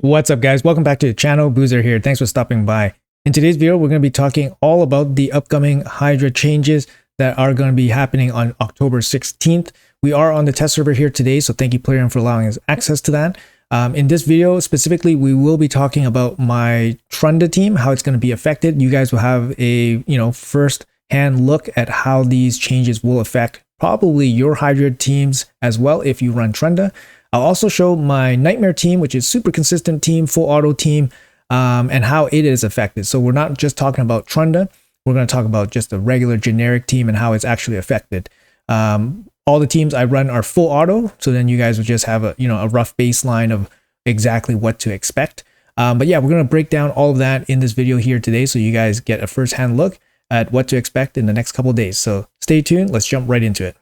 What's up, guys? Welcome back to the channel. Boozer here. Thanks for stopping by. In today's video, we're going to be talking all about the upcoming Hydra changes that are going to be happening on October 16th. We are on the test server here today, so thank you, Playtest, for allowing us access to that. In this video specifically, we will be talking about my Trunda team, how it's going to be affected. You guys will have a first-hand look at how these changes will affect probably your Hydra teams as well if you run Trunda. I'll also show my Nightmare team, which is super consistent team, full auto team, and how it is affected. So we're not just talking about Trunda. We're going to talk about just a regular generic team and how it's actually affected. All the teams I run are full auto, so then you guys will just have a rough baseline of exactly what to expect. But yeah, we're going to break down all of that in this video here today, so you guys get a first-hand look at what to expect in the next couple of days. So stay tuned. Let's jump right into it.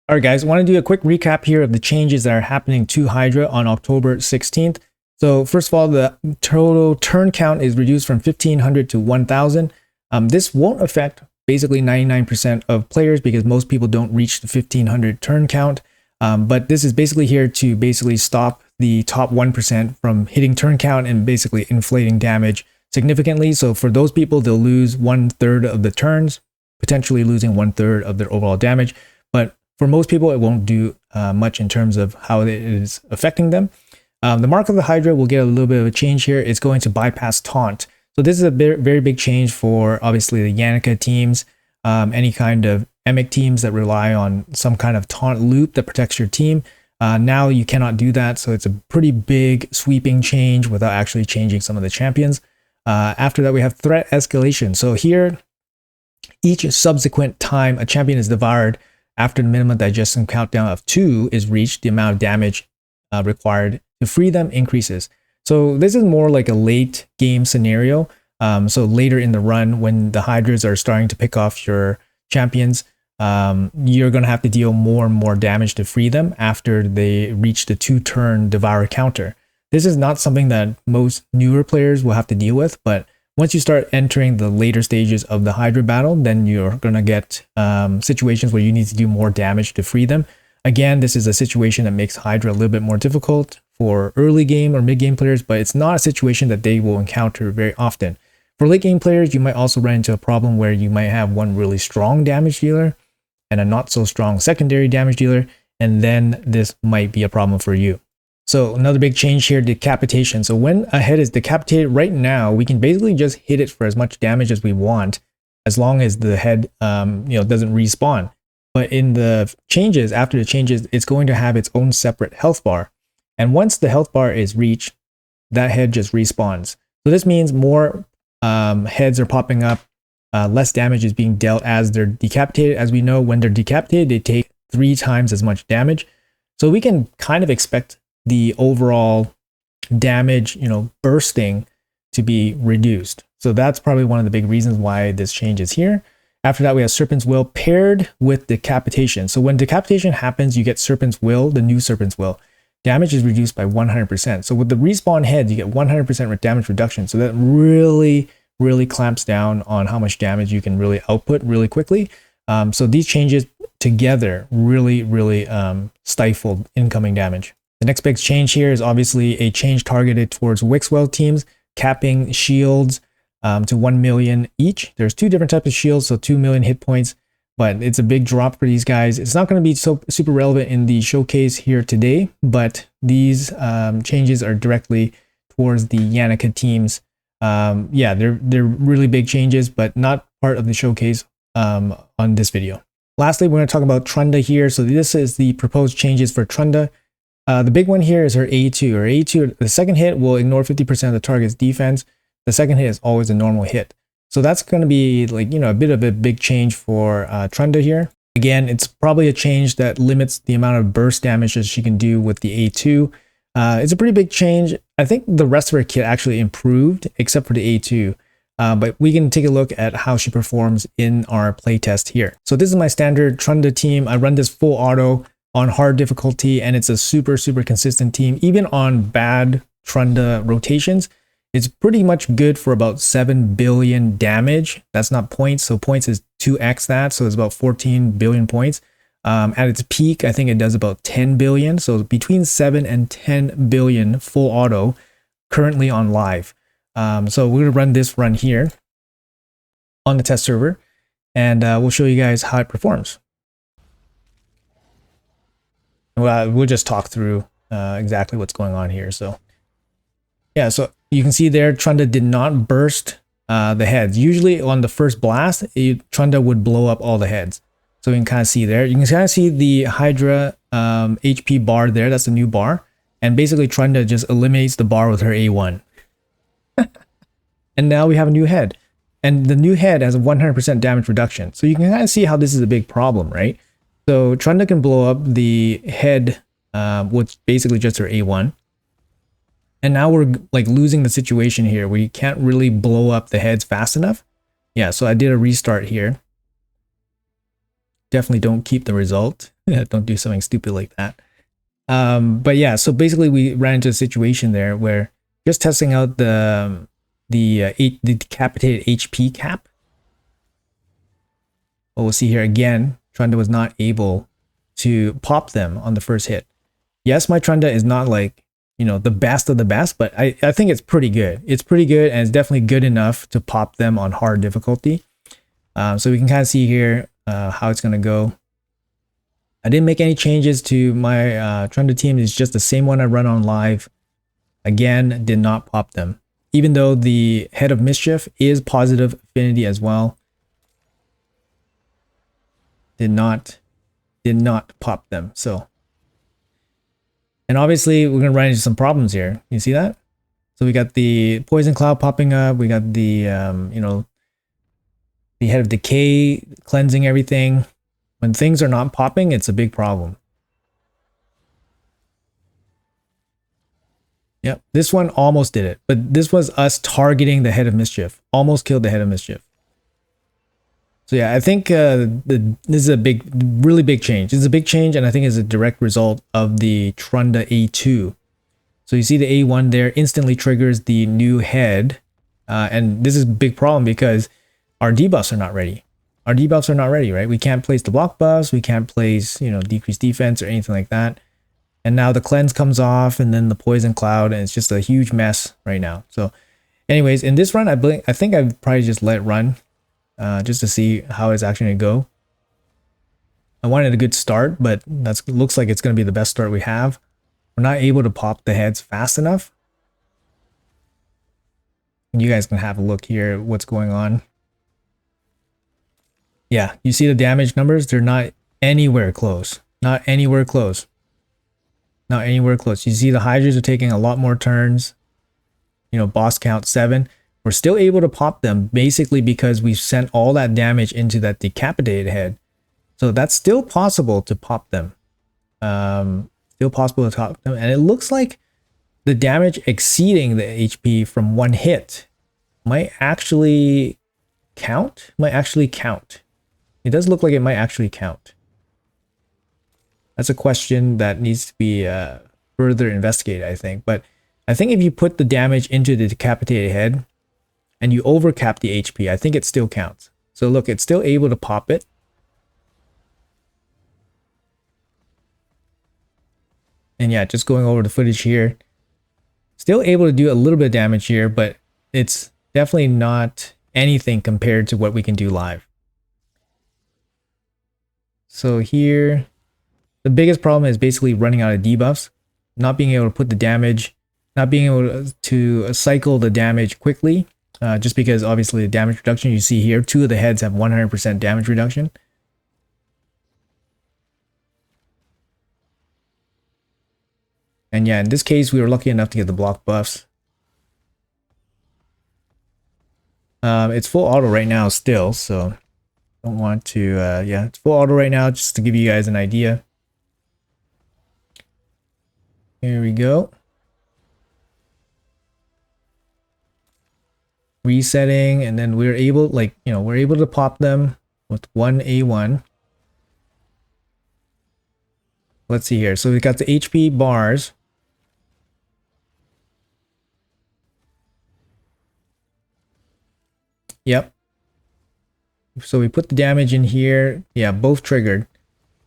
All right, guys, I want to do a quick recap here of the changes that are happening to Hydra on October 16th. So first of all, the total turn count is reduced from 1,500 to 1,000. This won't affect basically 99% of players because most people don't reach the 1,500 turn count. But this is basically here to basically stop the top 1% from hitting turn count and basically inflating damage significantly. So for those people, they'll lose 1/3 of the turns, potentially losing 1/3 of their overall damage. But for most people, it won't do much in terms of how it is affecting them. The Mark of the Hydra will get a little bit of a change here. It's going to bypass taunt. So this is a very big change for obviously the Yannicka teams, any kind of Emic teams that rely on some kind of taunt loop that protects your team. Now you cannot do that. So it's a pretty big sweeping change without actually changing some of the champions. After that, we have threat escalation. So here, each subsequent time a champion is devoured, after the minimum digestion countdown of 2 is reached, the amount of damage required to free them increases. So this is more like a late game scenario. So later in the run, when the Hydras are starting to pick off your champions, you're going to have to deal more and more damage to free them after they reach the 2-turn devour counter. This is not something that most newer players will have to deal with, but once you start entering the later stages of the Hydra battle, then you're going to get situations where you need to do more damage to free them. Again, this is a situation that makes Hydra a little bit more difficult for early game or mid game players, but it's not a situation that they will encounter very often. For late game players, you might also run into a problem where you might have one really strong damage dealer and a not so strong secondary damage dealer, and then this might be a problem for you. So another big change here, decapitation. So when a head is decapitated right now, we can basically just hit it for as much damage as we want, as long as the head doesn't respawn. But in the changes, after the changes, it's going to have its own separate health bar. And once the health bar is reached, that head just respawns. So this means more heads are popping up, less damage is being dealt as they're decapitated. As we know, when they're decapitated, they take 3 times as much damage. So we can kind of expect the overall damage, bursting to be reduced. So that's probably one of the big reasons why this change is here. After that, we have Serpent's Will paired with decapitation. So when decapitation happens, you get Serpent's Will, the new Serpent's Will. Damage is reduced by 100%. So with the respawn heads, you get 100% damage reduction. So that really, really clamps down on how much damage you can really output really quickly. So these changes together really stifled incoming damage. The next big change here is obviously a change targeted towards Wixwell teams, capping shields to 1 million each. There's 2 different types of shields, so 2 million hit points, but it's a big drop for these guys. It's not going to be so super relevant in the showcase here today, but these changes are directly towards the Yannicka teams. Yeah, they're really big changes, but not part of the showcase on this video. Lastly, we're going to talk about Trunda here. So this is the proposed changes for Trunda. The big one here is her A2. Her A2, the second hit will ignore 50% of the target's defense. The second hit is always a normal hit. So that's going to be like, a bit of a big change for Trunda here. Again, it's probably a change that limits the amount of burst damage that she can do with the A2. It's a pretty big change. I think the rest of her kit actually improved, except for the A2. But we can take a look at how she performs in our playtest here. So this is my standard Trunda team. I run this full auto on hard difficulty, and it's a super consistent team. Even on bad Trunda rotations, it's pretty much good for about 7 billion damage. That's not points, so points is 2x that, so it's about 14 billion points. At its peak, I think it does about 10 billion, so between 7 and 10 billion full auto currently on live. So we're gonna run this run here on the test server, and we'll show you guys how it performs. We'll just talk through exactly what's going on here. So yeah, so you can see there, Trunda did not burst the heads. Usually on the first blast, Trunda would blow up all the heads. So you can kind of see there. You can kind of see the Hydra HP bar there. That's a new bar. And basically Trunda just eliminates the bar with her A1. And now we have a new head. And the new head has a 100% damage reduction. So you can kind of see how this is a big problem, right? So Trunda can blow up the head with basically just her A1. And now we're like losing the situation here where you can't really blow up the heads fast enough. Yeah, so I did a restart here. Definitely don't keep the result. Don't do something stupid like that. But yeah, so basically we ran into a situation there where just testing out the decapitated HP cap. Well, we'll see here again, Trunda was not able to pop them on the first hit. Yes, my Trunda is not like, you know, the best of the best, but I think it's pretty good. It's pretty good, and it's definitely good enough to pop them on hard difficulty. So we can kind of see here how it's going to go. I didn't make any changes to my Trunda team. It's just the same one I run on live. Again, did not pop them. Even though the Head of Mischief is positive affinity as well. Did not pop them. So, and obviously we're going to run into some problems here. You see that? So we got the Poison Cloud popping up. We got the, you know, the Head of Decay cleansing everything. When things are not popping, it's a big problem. Yep, this one almost did it, but this was us targeting the Head of Mischief. Almost killed the Head of Mischief. So yeah, I think this is a really big change. It's a big change, and I think it's a direct result of the Trunda A2. So you see the A1 there instantly triggers the new head, and this is a big problem because our debuffs are not ready. Our debuffs are not ready, right? We can't place the block buffs, we can't place, you know, decreased defense or anything like that. And now the cleanse comes off, and then the poison cloud, and it's just a huge mess right now. So anyways, in this run, I think I've probably just let it run just to see how it's actually going to go. I wanted a good start, but looks like it's going to be the best start we have. We're not able to pop the heads fast enough. And you guys can have a look here at what's going on. Yeah, you see the damage numbers? They're not anywhere close. Not anywhere close. Not anywhere close. You see the Hydras are taking a lot more turns. You know, boss count 7. We're still able to pop them basically because we've sent all that damage into that decapitated head. So that's still possible to pop them. Still possible to pop them. And it looks like the damage exceeding the HP from one hit might actually count. It does look like it might actually count. That's a question that needs to be further investigated, I think. But I think if you put the damage into the decapitated head and you overcap the HP, I think it still counts. So look, it's still able to pop it. And yeah, just going over the footage here. Still able to do a little bit of damage here, but it's definitely not anything compared to what we can do live. So here, the biggest problem is basically running out of debuffs, not being able to put the damage, not being able to cycle the damage quickly, just because obviously the damage reduction you see here, 2 of the heads have 100% damage reduction. And yeah, in this case, we were lucky enough to get the block buffs. It's full auto right now still, so don't want to, yeah, it's full auto right now just to give you guys an idea. Here we go. Resetting, and then we're able, like, you know, we're able to pop them with one A1. Let's see here. So we got the HP bars. Yep. So we put the damage in here. Yeah, both triggered.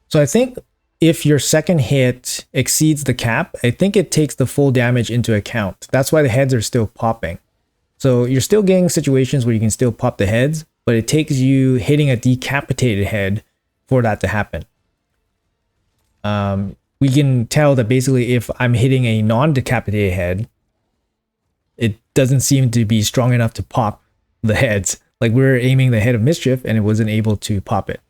So I think if your second hit exceeds the cap, I think it takes the full damage into account. That's why the heads are still popping. So you're still getting situations where you can still pop the heads, but it takes you hitting a decapitated head for that to happen. We can tell that basically if I'm hitting a non-decapitated head, it doesn't seem to be strong enough to pop the heads. Like we're aiming the head of Mischief and it wasn't able to pop it.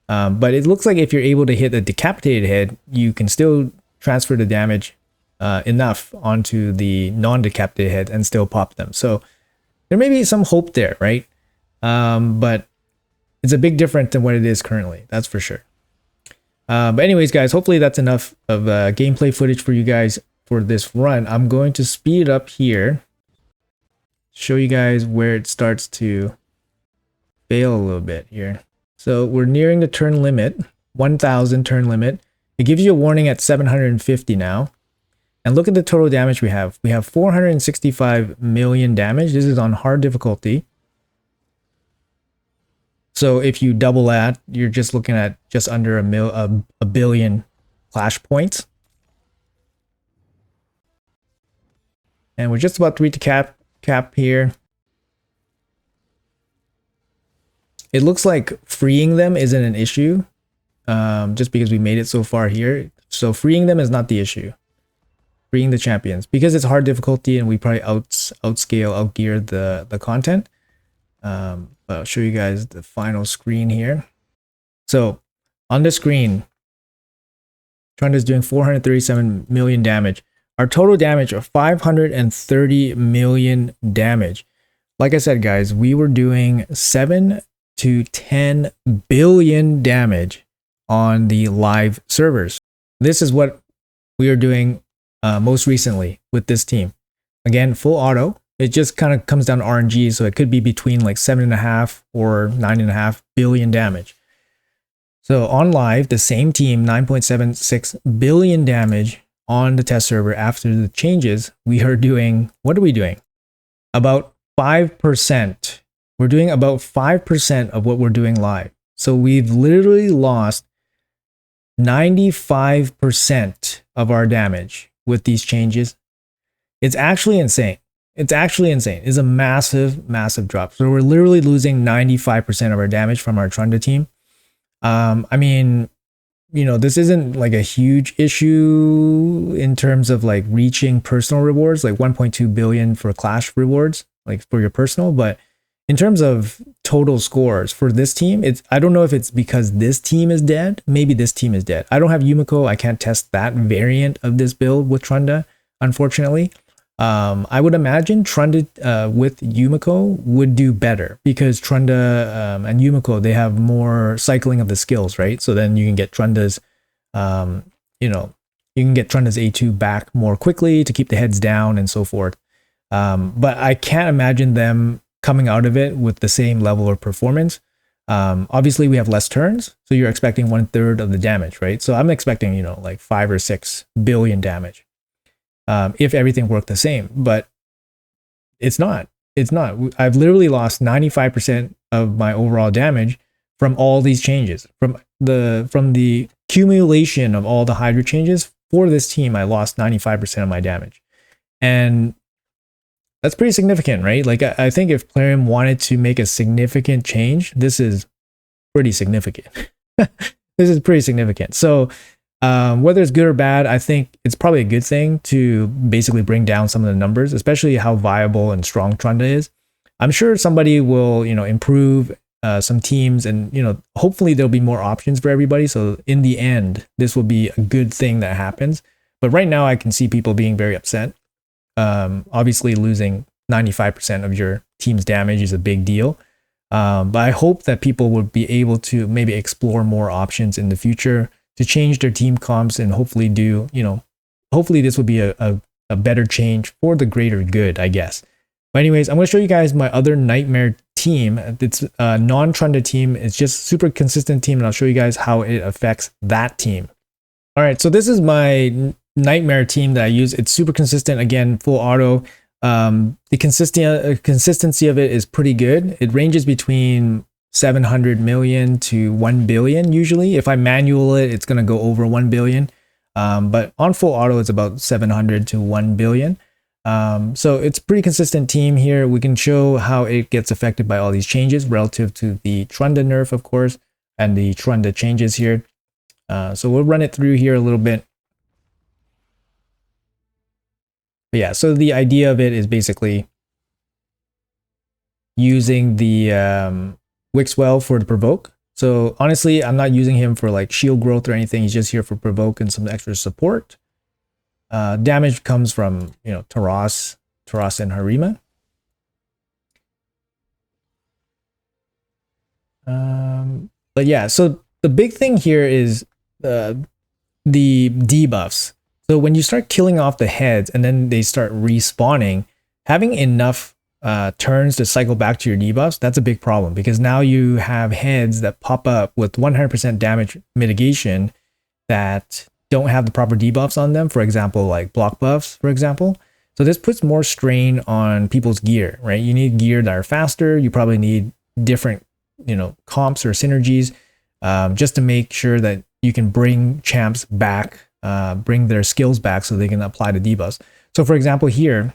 But it looks like if you're able to hit a decapitated head, you can still transfer the damage enough onto the non-decapitated head and still pop them. So there may be some hope there, right? But it's a big difference than what it is currently. That's for sure. But anyways, guys, hopefully that's enough of gameplay footage for you guys for this run. I'm going to speed it up here, show you guys where it starts to fail a little bit here. So we're nearing the turn limit, 1000 turn limit. It gives you a warning at 750 now. And look at the total damage we have. We have 465 million damage. This is on hard difficulty. So if you double that, you're just looking at just under a billion clash points. And we're just about to reach the cap here. It looks like freeing them isn't an issue, just because we made it so far here. So freeing them is not the issue. Freeing the champions, because it's hard difficulty and we probably outgear the content. But I'll show you guys the final screen here. So on the screen, Trunda is doing 437 million damage. Our total damage of 530 million damage. Like I said, guys, we were doing 7 to 10 billion damage on the live servers. This is what we are doing most recently with this team. Again, full auto. It just kind of comes down to RNG, so it could be between like 7.5 or 9.5 billion damage. So on live, the same team, 9.76 billion damage on the test server after the changes. We are doing, what are we doing? About 5%. We're doing about 5% of what we're doing live. So we've literally lost 95% of our damage with these changes. It's actually insane. It's actually insane. It's a massive, massive drop. So we're literally losing 95% of our damage from our Trunda team. I mean, you know, this isn't like a huge issue in terms of like reaching personal rewards, like 1.2 billion for Clash rewards, like for your personal. But in terms of total scores for this team, I don't know if it's because this team is dead. Maybe this team is dead. I don't have Yumiko. I can't test that variant of this build with Trunda, unfortunately. I would imagine Trunda with Yumiko would do better because Trunda and Yumiko, they have more cycling of the skills, right? So then you can get Trunda's, you know, you can get Trunda's A2 back more quickly to keep the heads down and so forth. But I can't imagine them coming out of it with the same level of performance. Obviously we have less turns, so you're expecting 1/3 of the damage, right? So I'm expecting, you know, like 5 or 6 billion damage. If everything worked the same, but it's not. It's not. I've literally lost 95% of my overall damage from all these changes. From the accumulation of all the Hydra changes for this team, I lost 95% of my damage. And that's pretty significant, right? Like I think if Plarium wanted to make a significant change, this is pretty significant. This is pretty significant. So whether it's good or bad, I think it's probably a good thing to basically bring down some of the numbers, especially how viable and strong Trunda is. I'm sure somebody will, you know, improve some teams and, you know, hopefully there'll be more options for everybody. So in the end, this will be a good thing that happens. But right now I can see people being very upset. Obviously losing 95% of your team's damage is a big deal. But I hope that people would be able to maybe explore more options in the future to change their team comps and hopefully do, you know, hopefully this would be a better change for the greater good, I guess. But anyways, I'm going to show you guys my other Nightmare team. It's a non-Trunda team. It's just super consistent team, and I'll show you guys how it affects that team. All right, so this is my Nightmare team that I use. It's super consistent. Again, full auto. The consistency of it is pretty good. It ranges between 700 million to 1 billion usually. If I manual it, it's going to go over 1 billion. But on full auto, it's about 700 to 1 billion. So it's a pretty consistent team here. We can show how it gets affected by all these changes relative to the Trunda nerf, of course, and the Trunda changes here. So we'll run it through here a little bit. But yeah, so the idea of it is basically using the Wixwell for the provoke. So honestly, I'm not using him for like shield growth or anything. He's just here for provoke and some extra support. Damage comes from, you know, Taras and Harima. But yeah, so the big thing here is the debuffs. So when you start killing off the heads and then they start respawning, having enough turns to cycle back to your debuffs, that's a big problem, because now you have heads that pop up with 100% damage mitigation that don't have the proper debuffs on them. For example, like block buffs, for example. So this puts more strain on people's gear, right? You need gear that are faster. You probably need different, you know, comps or synergies just to make sure that you can bring champs back, bring their skills back so they can apply the debuffs. So for example, here,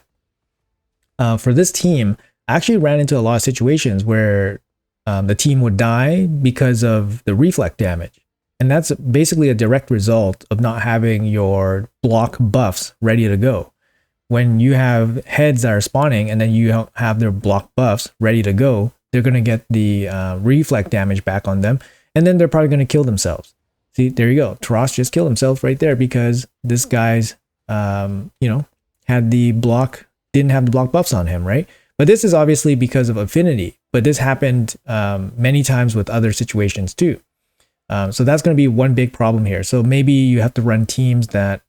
for this team, I actually ran into a lot of situations where the team would die because of the reflect damage. And that's basically a direct result of not having your block buffs ready to go. When you have heads that are spawning and then you have their block buffs ready to go, they're going to get the reflect damage back on them. And then they're probably going to kill themselves. See, there you go. Taras just killed himself right there because this guy's, you know, didn't have the block buffs on him, right? But this is obviously because of affinity. But this happened many times with other situations too. So that's going to be one big problem here. So maybe you have to run teams that,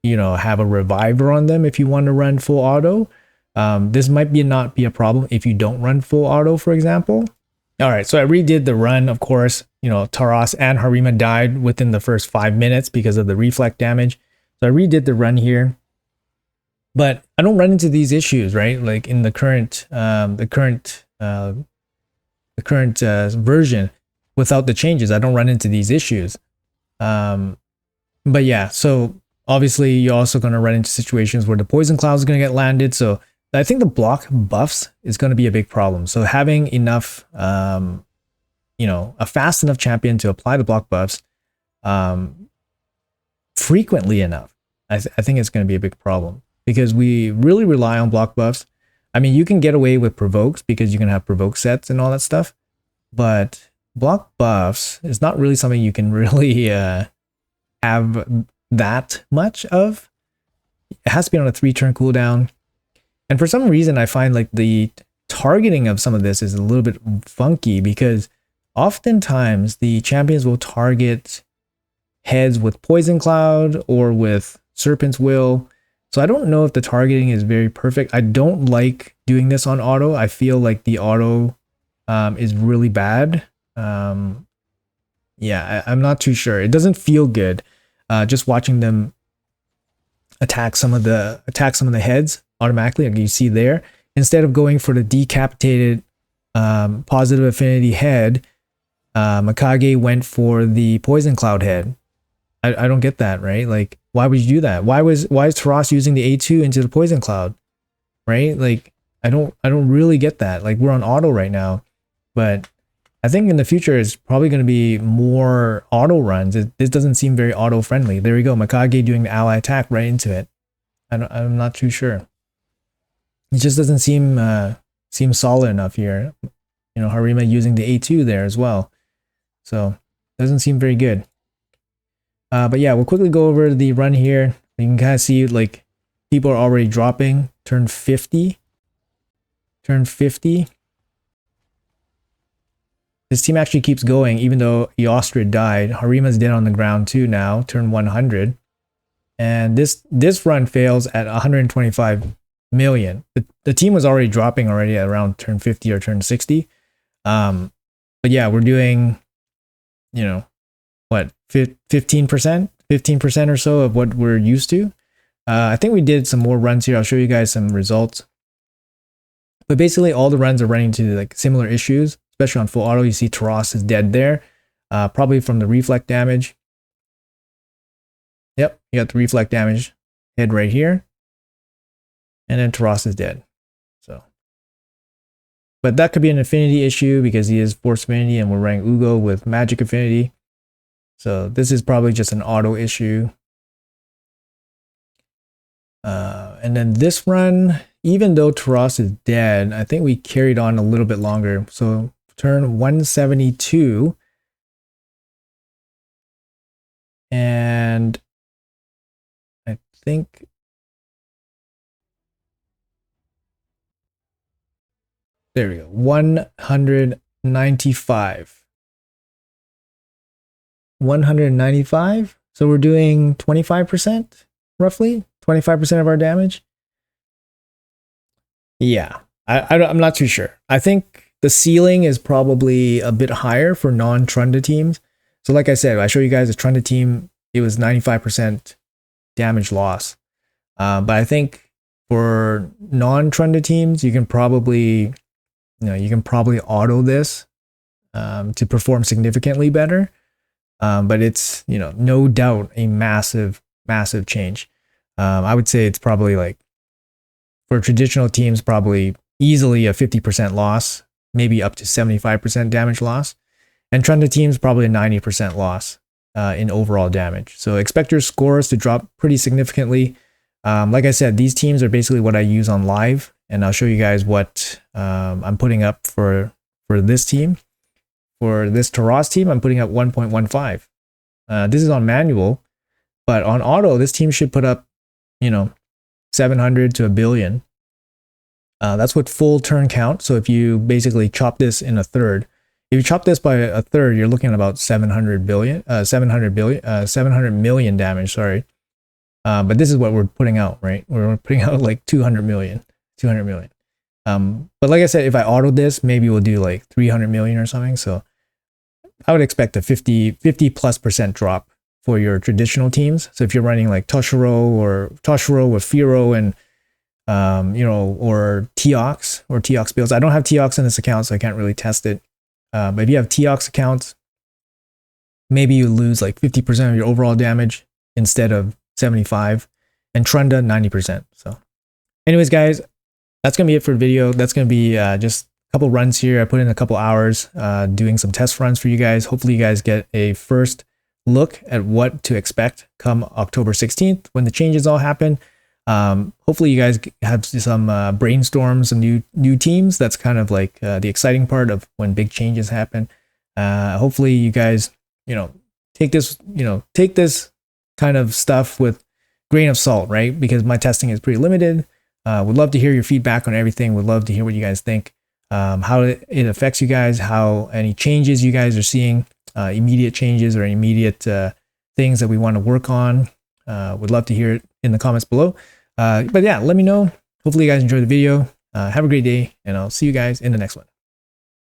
you know, have a reviver on them if you want to run full auto. This might not be a problem if you don't run full auto, for example. All right, so I redid the run, of course. You know, Taras and Harima died within the first 5 minutes because of the reflect damage. So I redid the run here. But I don't run into these issues, right? Like in the current version, without the changes, I don't run into these issues. But yeah, so obviously you're also going to run into situations where the poison cloud is going to get landed. So I think the block buffs is going to be a big problem. So having enough, you know, a fast enough champion to apply the block buffs frequently enough, I think it's going to be a big problem, because we really rely on block buffs. I mean, you can get away with provokes because you can have provoke sets and all that stuff, but block buffs is not really something you can really have that much of. It has to be on a 3-turn cooldown. And for some reason, I find like the targeting of some of this is a little bit funky, because oftentimes the champions will target heads with Poison Cloud or with Serpent's Will. So I don't know if the targeting is very perfect. I don't like doing this on auto. I feel like the auto is really bad. Yeah, I'm not too sure. It doesn't feel good just watching them attack some of the heads automatically, like you see there. Instead of going for the decapitated positive affinity head, Mikage went for the Poison Cloud head. I don't get that, right? Like, why would you do that? Why is Taras using the A2 into the Poison Cloud, right? Like, I don't really get that. Like, we're on auto right now, but I think in the future it's probably going to be more auto runs. This doesn't seem very auto friendly. There we go, Mikage doing the ally attack right into it. I'm not too sure. It just doesn't seem solid enough here. You know, Harima using the A2 there as well, so doesn't seem very good. But yeah, we'll quickly go over the run here. You can kind of see like people are already dropping. Turn 50. This team actually keeps going even though Eostrid died. Harima's dead on the ground too now. Turn 100. And this run fails at 125 million. The team was already dropping already at around turn 50 or turn 60. But yeah, we're doing, you know, what, 15% or so of what we're used to. I think we did some more runs here. I'll show you guys some results. But basically all the runs are running into like similar issues, especially on full auto. You see Taras is dead there, probably from the reflect damage. Yep, you got the reflect damage head right here. And then Taras is dead. So, but that could be an affinity issue because he is force affinity and we're running Ugo with magic affinity. So this is probably just an auto issue. And then this run, even though Taras is dead, I think we carried on a little bit longer. So turn 172. And I think there we go. 195. 195. So we're doing 25%, roughly 25% of our damage. Yeah, I'm not too sure. I think the ceiling is probably a bit higher for non-Trunda teams. So like I said, I show you guys a Trunda team, it was 95% damage loss. But I think for non-Trunda teams, you can probably auto this to perform significantly better. But it's, no doubt a massive, massive change. I would say it's probably like, for traditional teams, probably easily a 50% loss, maybe up to 75% damage loss. And Trunda teams, probably a 90% loss in overall damage. So expect your scores to drop pretty significantly. Like I said, these teams are basically what I use on live, and I'll show you guys what I'm putting up for this team. For this Taras team, I'm putting up 1.15. This is on manual, but on auto, this team should put up, 700 to 1 billion. That's with full turn count. So if you basically chop this in a third, if you chop this by a third, you're looking at about 700 million damage, sorry. But this is what we're putting out, right? We're putting out like 200 million. But like I said, if I auto this, maybe we'll do like 300 million or something. So I would expect a 50+% drop for your traditional teams. So if you're running like Toshiro with Firo and or Teox builds. I don't have Teox in this account, so I can't really test it. But if you have Teox accounts, maybe you lose like 50% of your overall damage instead of 75, and Trunda 90%. So anyways, guys, that's gonna be it for the video. That's gonna be just a couple runs here. I put in a couple hours doing some test runs for you guys. Hopefully you guys get a first look at what to expect come October 16th when the changes all happen. Hopefully you guys have some brainstorms, some new teams. That's kind of like the exciting part of when big changes happen. Hopefully you guys, take this kind of stuff with grain of salt, right? Because my testing is pretty limited. Would love to hear your feedback on everything. Would love to hear what you guys think, how it affects you guys, how any changes you guys are seeing, immediate changes or immediate things that we want to work on. Would love to hear it in the comments below. But yeah, let me know. Hopefully you guys enjoyed the video. Have a great day, and I'll see you guys in the next one.